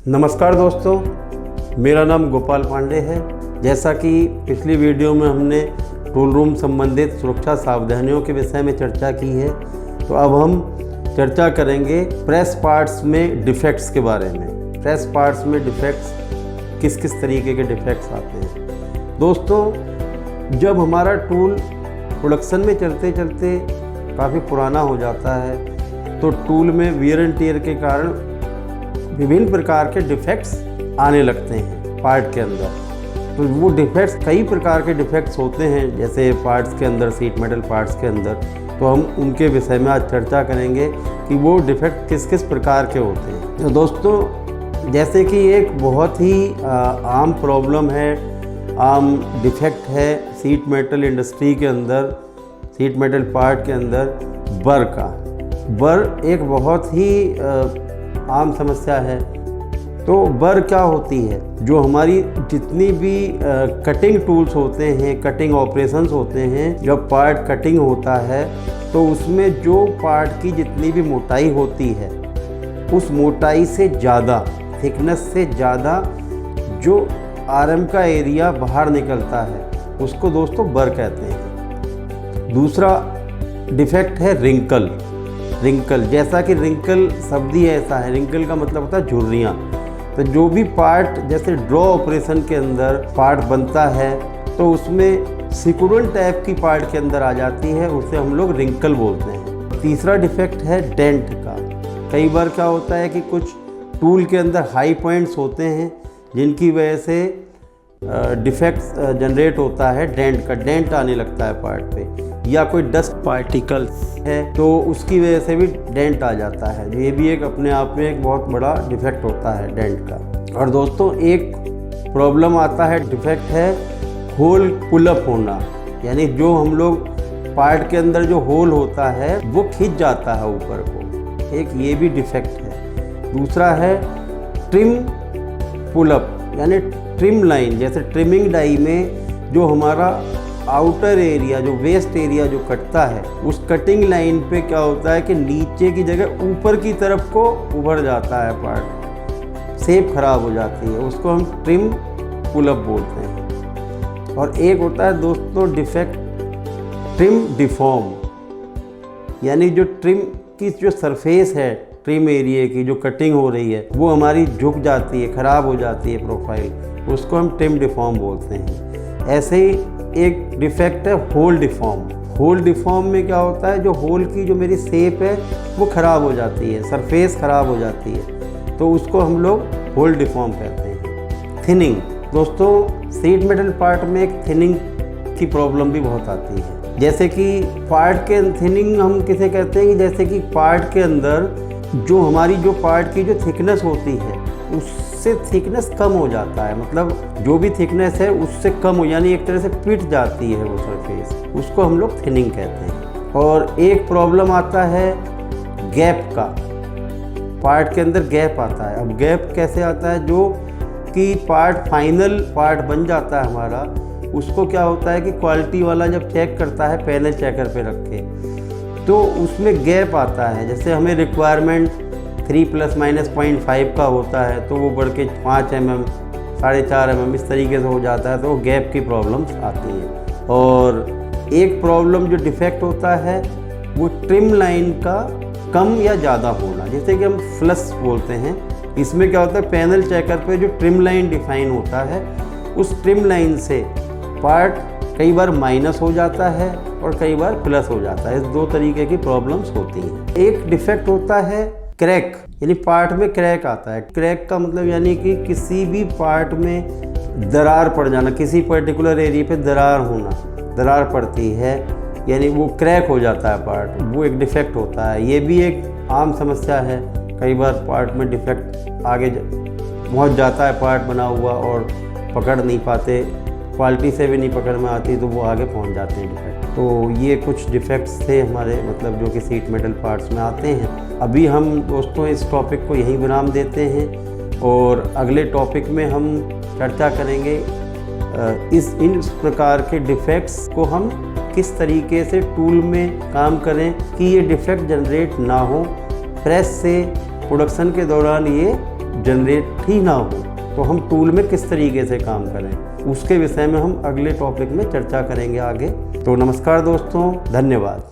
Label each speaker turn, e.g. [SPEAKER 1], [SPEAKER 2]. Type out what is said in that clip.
[SPEAKER 1] नमस्कार दोस्तों, मेरा नाम गोपाल पांडे है। जैसा कि पिछली वीडियो में हमने टूल रूम संबंधित सुरक्षा सावधानियों के विषय में चर्चा की है, तो अब हम चर्चा करेंगे प्रेस पार्ट्स में डिफेक्ट्स के बारे में। प्रेस पार्ट्स में डिफेक्ट्स किस किस तरीके के डिफेक्ट्स आते हैं। दोस्तों, जब हमारा टूल प्रोडक्शन में चलते चलते काफ़ी पुराना हो जाता है तो टूल में वियर एंड टियर के कारण विभिन्न प्रकार के डिफेक्ट्स आने लगते हैं पार्ट के अंदर। तो वो डिफेक्ट्स कई प्रकार के डिफेक्ट्स होते हैं, जैसे पार्ट्स के अंदर, सीट मेटल पार्ट्स के अंदर। तो हम उनके विषय में आज चर्चा करेंगे कि वो डिफेक्ट किस किस प्रकार के होते हैं। तो दोस्तों, जैसे कि एक बहुत ही आम प्रॉब्लम है, आम डिफेक्ट है सीट मेटल इंडस्ट्री के अंदर, सीट मेटल पार्ट के अंदर बर का। बर एक बहुत ही आम समस्या है। तो बर क्या होती है? जो हमारी जितनी भी कटिंग टूल्स होते हैं, कटिंग ऑपरेशंस होते हैं, जब पार्ट कटिंग होता है तो उसमें जो पार्ट की जितनी भी मोटाई होती है, उस मोटाई से ज़्यादा, थिकनेस से ज़्यादा जो आरएम का एरिया बाहर निकलता है, उसको दोस्तों बर कहते हैं। दूसरा डिफेक्ट है रिंकल। रिंकल, जैसा कि रिंकल शब्द ही ऐसा है, रिंकल का मतलब होता है झुर्रियाँ। तो जो भी पार्ट, जैसे ड्रॉ ऑपरेशन के अंदर पार्ट बनता है तो उसमें सिकुड़न टाइप की पार्ट के अंदर आ जाती है, उसे हम लोग रिंकल बोलते हैं। तीसरा डिफेक्ट है डेंट का। कई बार क्या होता है कि कुछ टूल के अंदर हाई पॉइंट्स होते हैं जिनकी वजह से डिफेक्ट्स जनरेट होता है, डेंट का। डेंट आने लगता है पार्ट पे, या कोई डस्ट पार्टिकल्स है तो उसकी वजह से भी डेंट आ जाता है। ये भी एक अपने आप में एक बहुत बड़ा डिफेक्ट होता है डेंट का। और दोस्तों, एक प्रॉब्लम आता है, डिफेक्ट है होल पुलअप होना। यानी जो हम लोग पार्ट के अंदर जो होल होता है वो खिंच जाता है ऊपर को, एक ये भी डिफेक्ट है। दूसरा है ट्रिम पुलअप, यानी ट्रिम लाइन, जैसे ट्रिमिंग डाई में जो हमारा आउटर एरिया, जो वेस्ट एरिया जो कटता है, उस कटिंग लाइन पे क्या होता है कि नीचे की जगह ऊपर की तरफ को उभर जाता है पार्ट, शेप खराब हो जाती है, उसको हम ट्रिम पुलअप बोलते हैं। और एक होता है दोस्तों डिफेक्ट ट्रिम डिफॉर्म, यानी जो ट्रिम की जो सरफेस है, ट्रिम एरिया की जो कटिंग हो रही है, वो हमारी झुक जाती है, ख़राब हो जाती है प्रोफाइल, उसको हम ट्रिम डिफॉर्म बोलते हैं। ऐसे ही एक डिफेक्ट है होल डिफॉर्म। होल डिफॉर्म में क्या होता है, जो होल की जो मेरी शेप है वो ख़राब हो जाती है, सरफेस ख़राब हो जाती है, तो उसको हम लोग होल डिफॉर्म कहते हैं। थिनिंग, दोस्तों सीट मेटल पार्ट में एक थिनिंग की प्रॉब्लम भी बहुत आती है। जैसे कि पार्ट के थिनिंग हम किसे कहते हैं कि जैसे कि पार्ट के अंदर जो हमारी जो पार्ट की जो थिकनेस होती है उससे थिकनेस कम हो जाता है, मतलब जो भी थिकनेस है उससे कम हो, यानी एक तरह से पिट जाती है वो सरफेस, उसको हम लोग थिनिंग कहते हैं। और एक प्रॉब्लम आता है गैप का। पार्ट के अंदर गैप आता है। अब गैप कैसे आता है? जो कि पार्ट फाइनल पार्ट बन जाता है हमारा, उसको क्या होता है कि क्वालिटी वाला जब चेक करता है पैनल चेकर पे रख के, तो उसमें गैप आता है। जैसे हमें रिक्वायरमेंट 3 ± 0.5 का होता है तो वो बढ़ के 5 mm, 4.5 mm इस तरीके से हो जाता है, तो वो गैप की प्रॉब्लम्स आती हैं। और एक प्रॉब्लम जो डिफेक्ट होता है वो ट्रिम लाइन का कम या ज़्यादा होना, जैसे कि हम फ्लश बोलते हैं। इसमें क्या होता है, पैनल चेकर पे जो ट्रिम लाइन डिफाइन होता है, उस ट्रिम लाइन से पार्ट कई बार माइनस हो जाता है और कई बार प्लस हो जाता है। इस दो तरीके की प्रॉब्लम्स होती हैं। एक डिफेक्ट होता है क्रैक, यानी पार्ट में क्रैक आता है। क्रैक का मतलब यानी कि किसी भी पार्ट में दरार पड़ जाना, किसी पर्टिकुलर एरिया पे दरार होना, दरार पड़ती है, यानी वो क्रैक हो जाता है पार्ट, वो एक डिफेक्ट होता है। ये भी एक आम समस्या है। कई बार पार्ट में डिफेक्ट आगे पहुंच जाता है, पार्ट बना हुआ, और पकड़ नहीं पाते, क्वालिटी से भी नहीं पकड़ में आती, तो वो आगे पहुंच जाते हैं डिफेक्ट। तो ये कुछ डिफेक्ट्स थे हमारे, मतलब जो कि सीट मेटल पार्ट्स में आते हैं। अभी हम दोस्तों इस टॉपिक को यहीं विराम देते हैं और अगले टॉपिक में हम चर्चा करेंगे इन प्रकार के डिफेक्ट्स को हम किस तरीके से टूल में काम करें कि ये डिफेक्ट जनरेट ना हो, प्रेस से प्रोडक्शन के दौरान ये जनरेट ही ना हो तो हम टूल में किस तरीके से काम करें, उसके विषय में हम अगले टॉपिक में चर्चा करेंगे आगे। तो नमस्कार दोस्तों, धन्यवाद।